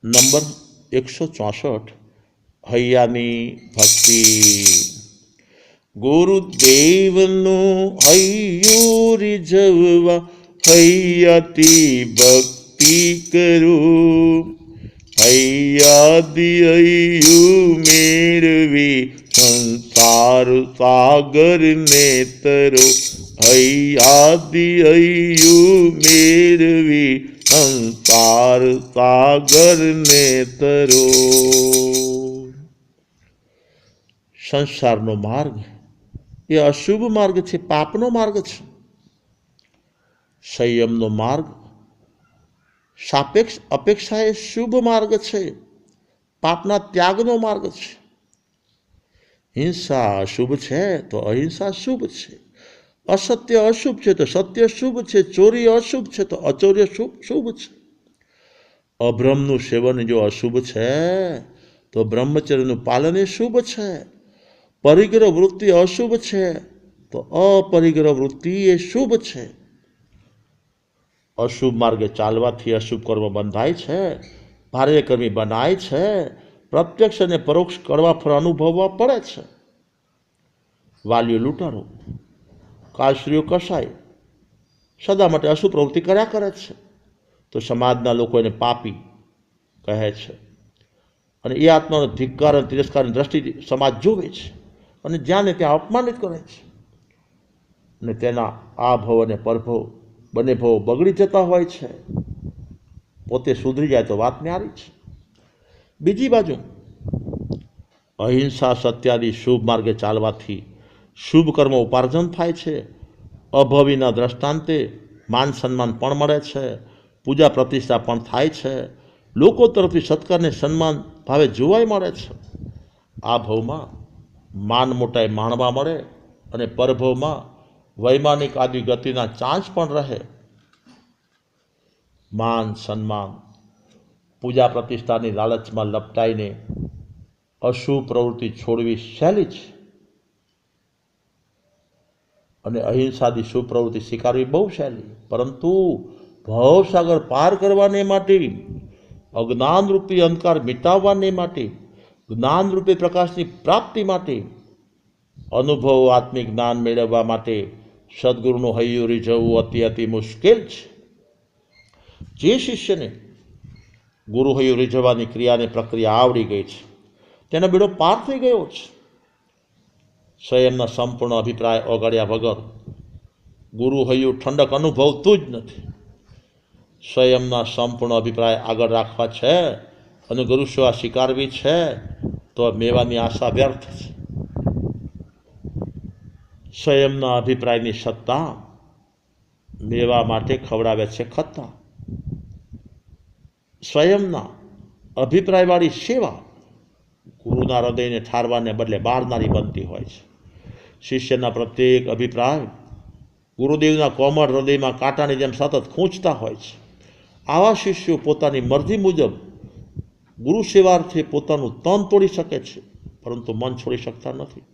Number 164 હૈયાની ભક્તિ. ગુરુદેવનું હૈયું રીઝવવા હૈયાથી ભક્તિ કરું. હૈયાદી હૈયું મેળવી સંસાર સાગરને તરો. હૈયાદી હૈયું મેળવી સંસાર સાગરને તરો. સંસારનો માર્ગ એ અશુભ માર્ગ છે, પાપનો માર્ગ છે. સંયમનો માર્ગ સાપેક્ષ અપેક્ષાએ શુભ માર્ગ છે, પાપના ત્યાગનો માર્ગ છે. હિંસા અશુભ છે તો અહિંસા શુભ છે. અસત્ય અશુભ છે તો સત્ય શુભ છે. ચોરી અશુભ છે તો અચૌર્ય શુભ છે. અભ્રમનું સેવન જો અશુભ છે તો બ્રહ્મચર્યનું પાલન એ શુભ છે. પરિગ્રહ વૃત્તિ અશુભ છે તો અપરિગ્રહ વૃત્તિ એ શુભ છે. અશુભ માર્ગે ચાલવાથી અશુભ કર્મ બંધાય છે, ભારે કર્મી બનાય છે, પ્રત્યક્ષ અને પરોક્ષ કડવા ફળ અનુભવવા પડે છે. વાલીઓ લૂંટારો, કાશ્રીઓ કસાય સદા માટે અશુભ પ્રવૃત્તિ કર્યા કરે છે, તો સમાજના લોકો એને પાપી કહે છે. અને એ આત્માનો ધિક્કાર અને તિરસ્કારની દ્રષ્ટિથી સમાજ જોવે છે અને જ્યાં ને ત્યાં અપમાનિત કરે છે. અને તેના આ ભવ અને પરભવ બંને ભવ બગડી જતા હોય છે. પોતે સુધરી જાય તો વાત ન્યારી છે. બીજી બાજુ અહિંસા સત્યાદિ શુભ માર્ગે ચાલવાથી શુભ કર્મ ઉપાર્જન થાય છે. અભવિના દ્રષ્ટાંતે માન સન્માન પણ મળે છે, પૂજા પ્રતિષ્ઠા પણ થાય છે, લોકો તરફથી સત્કારને સન્માન ભાવે જોવાય મળે છે. આ ભવમાં માન મોટાઈ માણવા મળે અને પરભવમાં વૈમાનિક આદિ ગતિના ચાંચ પણ રહે. માન સન્માન પૂજા પ્રતિષ્ઠાની લાલચમાં લપટાઈને અશુભ પ્રવૃત્તિ છોડવી સહેલી છે અને અહિંસાદી શુભ પ્રવૃત્તિ સ્વીકારવી બહુ સહેલી. પરંતુ ભવસાગર પાર કરવાને માટે, અજ્ઞાનરૂપી અંધકાર મિટાવવાને માટે, જ્ઞાનરૂપી પ્રકાશની પ્રાપ્તિ માટે, અનુભવ આત્મિક જ્ઞાન મેળવવા માટે સદગુરુનું હૈયું રીઝવવું અતિ મુશ્કેલ છે. જે શિષ્યને ગુરુ હૈયું રીઝવવાની ક્રિયાની પ્રક્રિયા આવડી ગઈ છે તેનો બેડો પાર થઈ ગયો છે. સંયમના સંપૂર્ણ અભિપ્રાય ઓગળ્યા વગર ગુરુ હૈયું ઠંડક અનુભવતું જ નથી. સંયમના સંપૂર્ણ અભિપ્રાય આગળ રાખવા છે અને ગુરુ સેવા સ્વીકારવી છે તો મેવાની આશા વ્યર્થ છે. સંયમના અભિપ્રાયની સત્તા મેવા માટે ખવડાવે છે ખત્તા. સંયમના અભિપ્રાયવાળી સેવા ગુરુના હૃદયને ઠારવાને બદલે બારનારી બનતી હોય છે. શિષ્યના પ્રત્યેક અભિપ્રાય ગુરુદેવના કોમળ હૃદયમાં કાંટાની જેમ સતત ખૂંચતા હોય છે. આવા શિષ્યો પોતાની મરજી મુજબ ગુરુ સેવાર્થે પોતાનું તન તોડી શકે છે, પરંતુ મન છોડી શકતા નથી.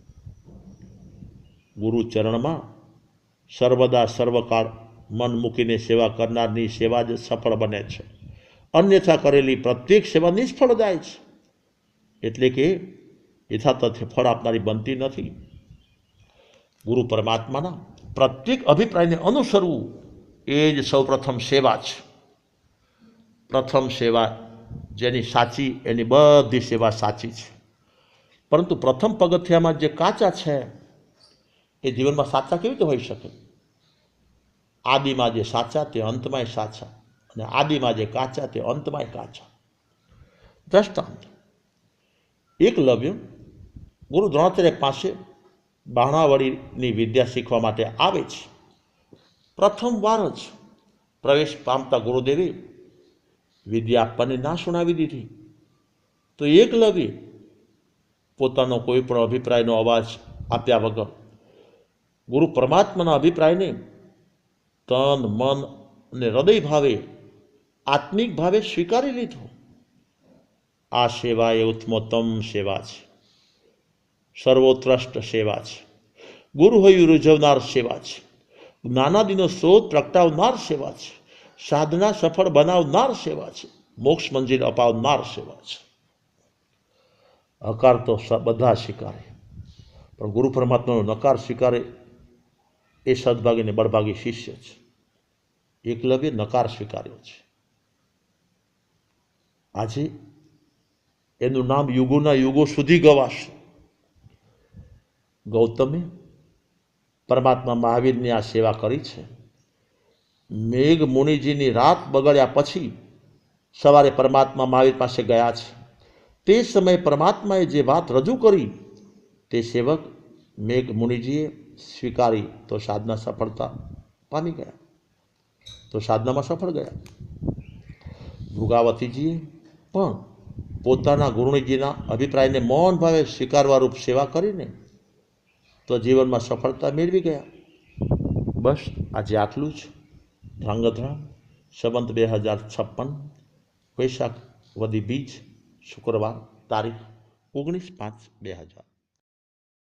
ગુરુ ચરણમાં સર્વદા સર્વકાળ મન મૂકીને સેવા કરનારની સેવા જ સફળ બને છે. અન્યથા કરેલી પ્રત્યેક સેવા નિષ્ફળ જાય છે, એટલે કે યથાતથ્ય ફળ આપનારી બનતી નથી. ગુરુ પરમાત્માના પ્રત્યેક અભિપ્રાયને અનુસરવું એ જ સૌપ્રથમ સેવા છે. પ્રથમ સેવા જેની સાચી એની બધી સેવા સાચી છે. પરંતુ પ્રથમ પગથિયામાં જે કાચા છે એ જીવનમાં સાચા કેવી રીતે હોઈ શકે? આદિમાં જે સાચા તે અંતમાંય સાચા, અને આદિમાં જે કાચા તે અંતમાંય કાચા. દ્રષ્ટાંત: એકલવ્ય ગુરુ દ્રોણાચાર્ય પાસે બાણાવળીની વિદ્યા શીખવા માટે આવે છે. પ્રથમ વાર જ પ્રવેશ પામતા ગુરુદેવે વિદ્યા આપવાની ના સુણાવી દીધી. તો એકલવ્ય પોતાનો કોઈ પણ અભિપ્રાયનો અવાજ આપ્યા વગર ગુરુ પરમાત્માના અભિપ્રાયને તન મન અને હૃદય ભાવે આત્મિક ભાવે સ્વીકારી લીધો. આ સેવા એ ઉત્તમોત્તમ સેવા છે, સર્વોત્કૃષ્ટ સેવા છે, ગુરુ હૈયું રીઝવનાર સેવા છે, જ્ઞાનાદિનો સ્ત્રોત પ્રગટાવનાર સેવા છે, સાધના સફળ બનાવનાર સેવા છે, મોક્ષ મંજિલ અપાવનાર સેવા છે. હકાર તો બધા સ્વીકારે, પણ ગુરુ પરમાત્માનો નકાર સ્વીકારે એ સદભાગી ને બળભાગી શિષ્ય છે. એકલવ્ય નકાર સ્વીકાર્યો છે. આજે એનું નામ યુગોના યુગો સુધી ગવાશે. ગૌતમે પરમાત્મા મહાવીરની આ સેવા કરી છે. મેઘ મુનિજીની રાત બગડ્યા પછી સવારે પરમાત્મા મહાવીર પાસે ગયા છે. તે સમયે પરમાત્માએ જે વાત રજૂ કરી તે સેવક મેઘ મુનિજીએ સ્વીકારી તો સાધના સફળતા પામી ગયા, તો સાધનામાં સફળ ગયા. ભૃગાવતીજીએ પણ પોતાના ગુરુજીના અભિપ્રાયને મૌન ભાવે સ્વીકારવા રૂપ સેવા કરીને તો જીવનમાં સફળતા મેળવી ગયા. બસ આજે આટલું જ. ધ્રાંગધ્રા સંવંત 2056 વૈશાખ વદી બીજ શુક્રવાર તારીખ 19/5/2000.